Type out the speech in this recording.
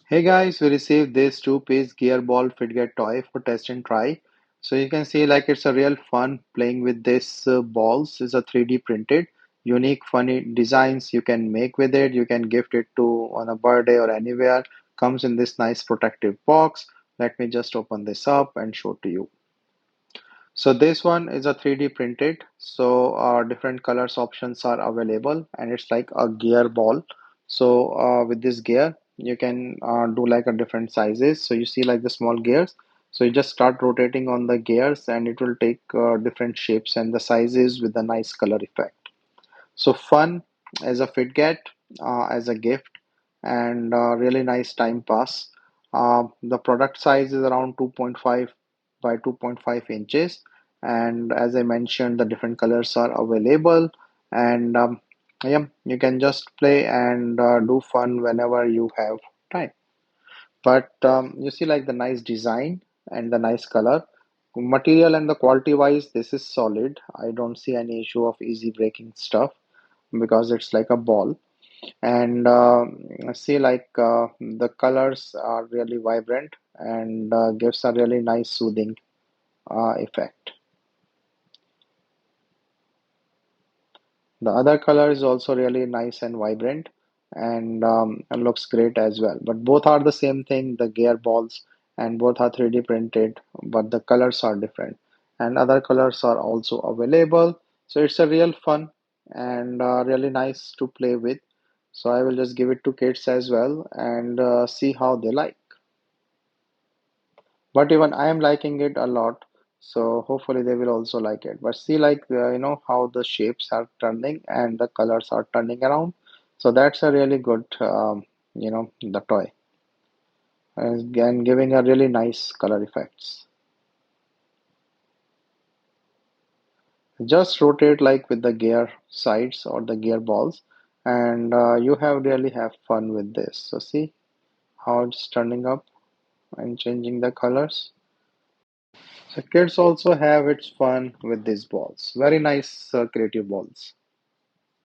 Hey guys, we received this two-piece gear ball Fidget toy for test and try. So you can see like it's a real fun playing with this balls. It's a 3D printed, unique, funny designs you can make with it. You can gift it to on a birthday or anywhere. Comes in this nice protective box. Let me just open this up and show to you. So this one is a 3D printed, so different colors options are available, and it's like a gear ball. So with this gear, you can do like a different sizes. So you see like the small gears. So you just start rotating on the gears, and it will take different shapes and the sizes with a nice color effect. So fun as a Fitget, as a gift, and really nice time pass. The product size is around 2.5 by 2.5 inches, and as I mentioned, the different colors are available. And yeah, you can just play and do fun whenever you have time. But you see, like the nice design and the nice color. Material and the quality wise, this is solid. I don't see any issue of easy breaking stuff because it's like a ball. And see like the colors are really vibrant and gives a really nice soothing effect. The other color is also really nice and vibrant and looks great as well, but both are the same thing, the gear balls, and both are 3D printed, but the colors are different and other colors are also available. So it's a real fun and really nice to play with. So I will just give it to kids as well and see how they like. But even I am liking it a lot, so hopefully they will also like it. But see, like how the shapes are turning and the colors are turning around, so that's a really good the toy and giving a really nice color effects. Just rotate like with the gear sides or the gear balls, and you have really have fun with this. So see how it's turning up and changing the colors. So kids also have its fun with these balls. Very nice creative balls.